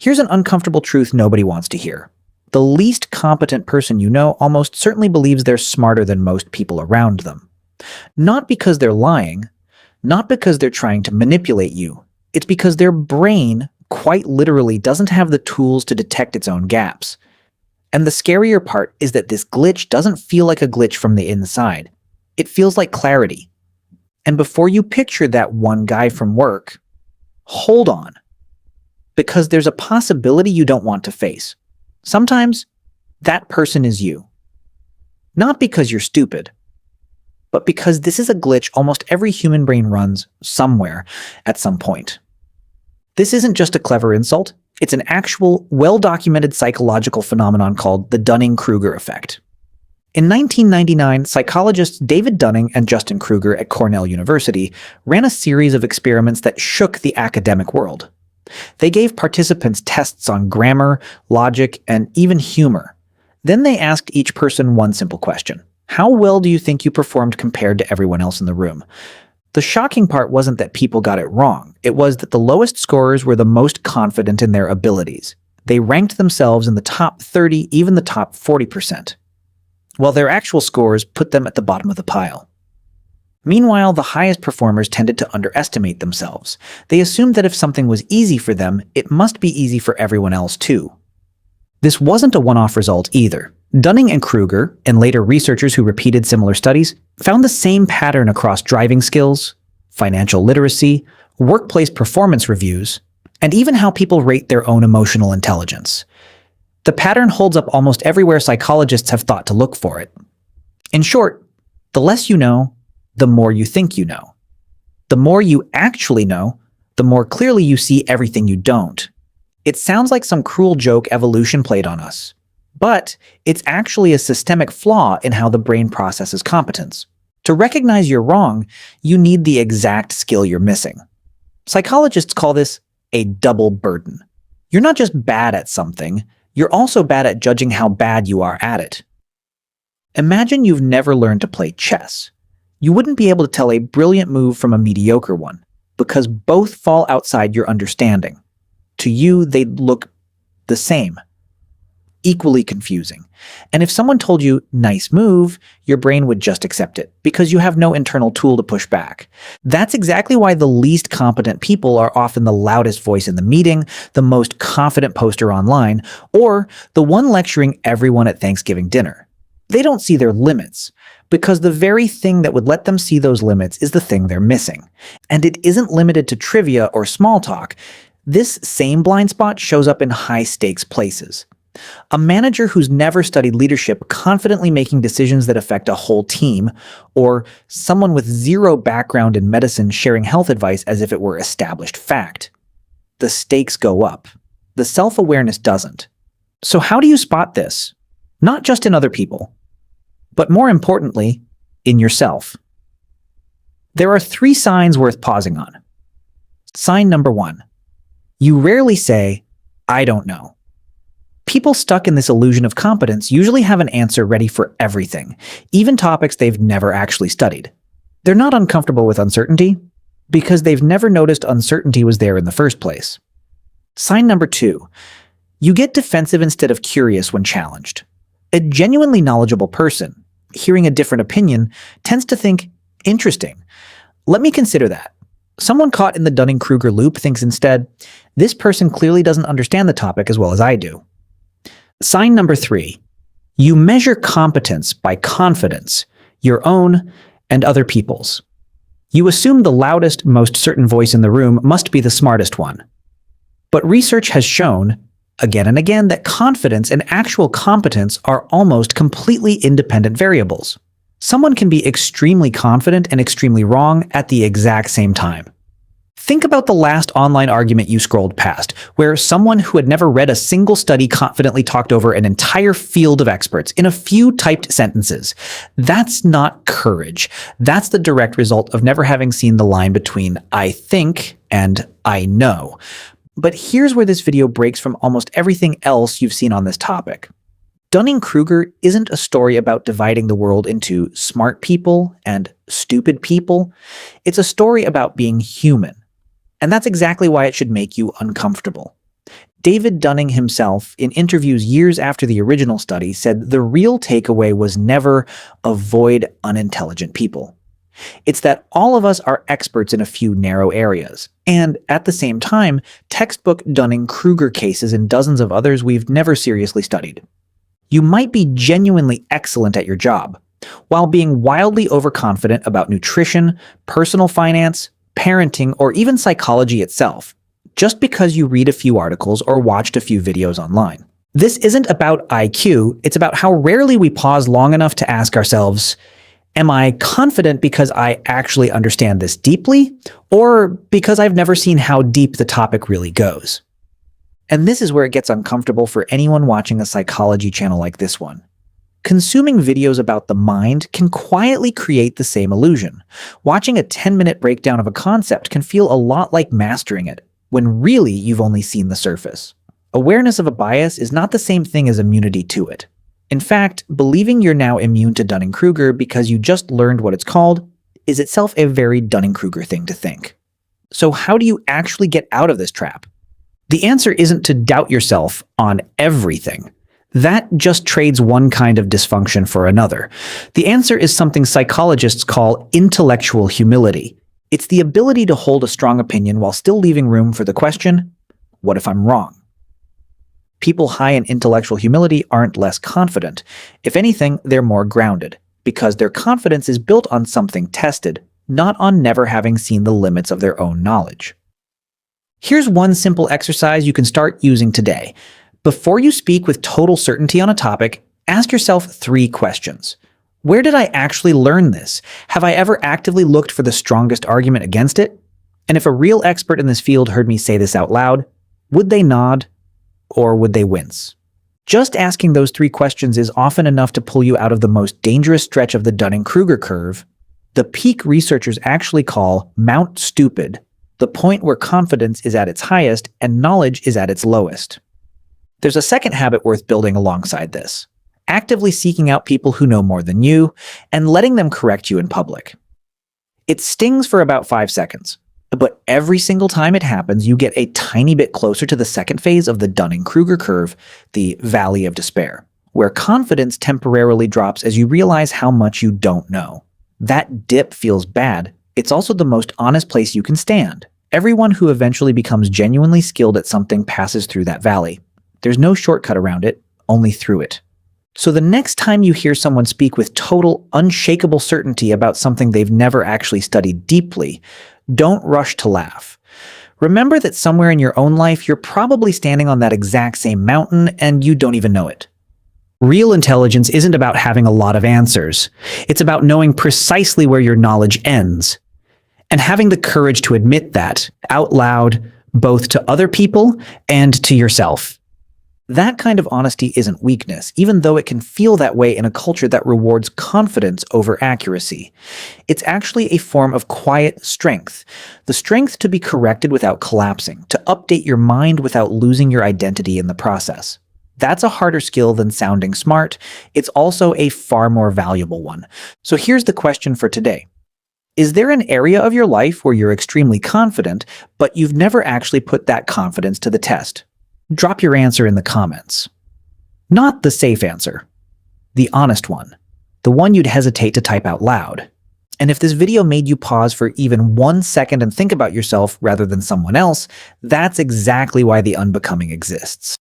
Here's an uncomfortable truth nobody wants to hear. The least competent person you know almost certainly believes they're smarter than most people around them. Not because they're lying, not because they're trying to manipulate you. It's because their brain quite literally doesn't have the tools to detect its own gaps. And the scarier part is that this glitch doesn't feel like a glitch from the inside. It feels like clarity. And before you picture that one guy from work, hold on. Because there's a possibility you don't want to face. Sometimes that person is you. Not because you're stupid, but because this is a glitch almost every human brain runs somewhere at some point. This isn't just a clever insult. It's an actual, well-documented psychological phenomenon called the Dunning-Kruger Effect. In 1999, psychologists David Dunning and Justin Kruger at Cornell University ran a series of experiments that shook the academic world. They gave participants tests on grammar, logic, and even humor. Then they asked each person one simple question. How well do you think you performed compared to everyone else in the room? The shocking part wasn't that people got it wrong. It was that the lowest scorers were the most confident in their abilities. They ranked themselves in the top 30, even the top 40%, while their actual scores put them at the bottom of the pile. Meanwhile, the highest performers tended to underestimate themselves. They assumed that if something was easy for them, it must be easy for everyone else too. This wasn't a one-off result either. Dunning and Kruger, and later researchers who repeated similar studies, found the same pattern across driving skills, financial literacy, workplace performance reviews, and even how people rate their own emotional intelligence. The pattern holds up almost everywhere psychologists have thought to look for it. In short, the less you know, the more you think you know. The more you actually know, the more clearly you see everything you don't. It sounds like some cruel joke evolution played on us, but it's actually a systemic flaw in how the brain processes competence. To recognize you're wrong, you need the exact skill you're missing. Psychologists call this a double burden. You're not just bad at something, you're also bad at judging how bad you are at it. Imagine you've never learned to play chess. You wouldn't be able to tell a brilliant move from a mediocre one, because both fall outside your understanding. To you, they'd look the same. Equally confusing. And if someone told you, nice move, your brain would just accept it, because you have no internal tool to push back. That's exactly why the least competent people are often the loudest voice in the meeting, the most confident poster online, or the one lecturing everyone at Thanksgiving dinner. They don't see their limits, because the very thing that would let them see those limits is the thing they're missing. And it isn't limited to trivia or small talk. This same blind spot shows up in high-stakes places. A manager who's never studied leadership confidently making decisions that affect a whole team, or someone with zero background in medicine sharing health advice as if it were established fact. The stakes go up. The self-awareness doesn't. So how do you spot this? Not just in other people, but more importantly, in yourself. There are 3 signs worth pausing on. Sign number 1. You rarely say, I don't know. People stuck in this illusion of competence usually have an answer ready for everything, even topics they've never actually studied. They're not uncomfortable with uncertainty because they've never noticed uncertainty was there in the first place. Sign number 2. You get defensive instead of curious when challenged. A genuinely knowledgeable person, hearing a different opinion, tends to think, interesting. Let me consider that. Someone caught in the Dunning-Kruger loop thinks instead, this person clearly doesn't understand the topic as well as I do. Sign number 3. You measure competence by confidence, your own and other people's. You assume the loudest, most certain voice in the room must be the smartest one. But research has shown, again and again, that confidence and actual competence are almost completely independent variables. Someone can be extremely confident and extremely wrong at the exact same time. Think about the last online argument you scrolled past, where someone who had never read a single study confidently talked over an entire field of experts in a few typed sentences. That's not courage. That's the direct result of never having seen the line between I think and I know. But here's where this video breaks from almost everything else you've seen on this topic. Dunning-Kruger isn't a story about dividing the world into smart people and stupid people. It's a story about being human. And that's exactly why it should make you uncomfortable. David Dunning himself, in interviews years after the original study, said the real takeaway was never avoid unintelligent people. It's that all of us are experts in a few narrow areas, and at the same time, textbook Dunning-Kruger cases and dozens of others we've never seriously studied. You might be genuinely excellent at your job, while being wildly overconfident about nutrition, personal finance, parenting, or even psychology itself, just because you read a few articles or watched a few videos online. This isn't about IQ, it's about how rarely we pause long enough to ask ourselves, am I confident because I actually understand this deeply, or because I've never seen how deep the topic really goes? And this is where it gets uncomfortable for anyone watching a psychology channel like this one. Consuming videos about the mind can quietly create the same illusion. Watching a 10-minute breakdown of a concept can feel a lot like mastering it, when really you've only seen the surface. Awareness of a bias is not the same thing as immunity to it. In fact, believing you're now immune to Dunning-Kruger because you just learned what it's called is itself a very Dunning-Kruger thing to think. So how do you actually get out of this trap? The answer isn't to doubt yourself on everything. That just trades one kind of dysfunction for another. The answer is something psychologists call intellectual humility. It's the ability to hold a strong opinion while still leaving room for the question, what if I'm wrong? People high in intellectual humility aren't less confident. If anything, they're more grounded, because their confidence is built on something tested, not on never having seen the limits of their own knowledge. Here's one simple exercise you can start using today. Before you speak with total certainty on a topic, ask yourself 3 questions. Where did I actually learn this? Have I ever actively looked for the strongest argument against it? And if a real expert in this field heard me say this out loud, would they nod or would they wince? Just asking those 3 questions is often enough to pull you out of the most dangerous stretch of the Dunning-Kruger curve, the peak researchers actually call Mount Stupid, the point where confidence is at its highest and knowledge is at its lowest. There's a second habit worth building alongside this. Actively seeking out people who know more than you and letting them correct you in public. It stings for about 5 seconds, but every single time it happens, you get a tiny bit closer to the second phase of the Dunning-Kruger curve, the Valley of Despair, where confidence temporarily drops as you realize how much you don't know. That dip feels bad. It's also the most honest place you can stand. Everyone who eventually becomes genuinely skilled at something passes through that valley. There's no shortcut around it, only through it. So the next time you hear someone speak with total, unshakable certainty about something they've never actually studied deeply, don't rush to laugh. Remember that somewhere in your own life, you're probably standing on that exact same mountain and you don't even know it. Real intelligence isn't about having a lot of answers. It's about knowing precisely where your knowledge ends, and having the courage to admit that out loud, both to other people and to yourself. That kind of honesty isn't weakness, even though it can feel that way in a culture that rewards confidence over accuracy. It's actually a form of quiet strength, the strength to be corrected without collapsing, to update your mind without losing your identity in the process. That's a harder skill than sounding smart. It's also a far more valuable one. So here's the question for today. Is there an area of your life where you're extremely confident, but you've never actually put that confidence to the test? Drop your answer in the comments. Not the safe answer. The honest one. The one you'd hesitate to type out loud. And if this video made you pause for even 1 second and think about yourself rather than someone else, that's exactly why the Unbecoming exists.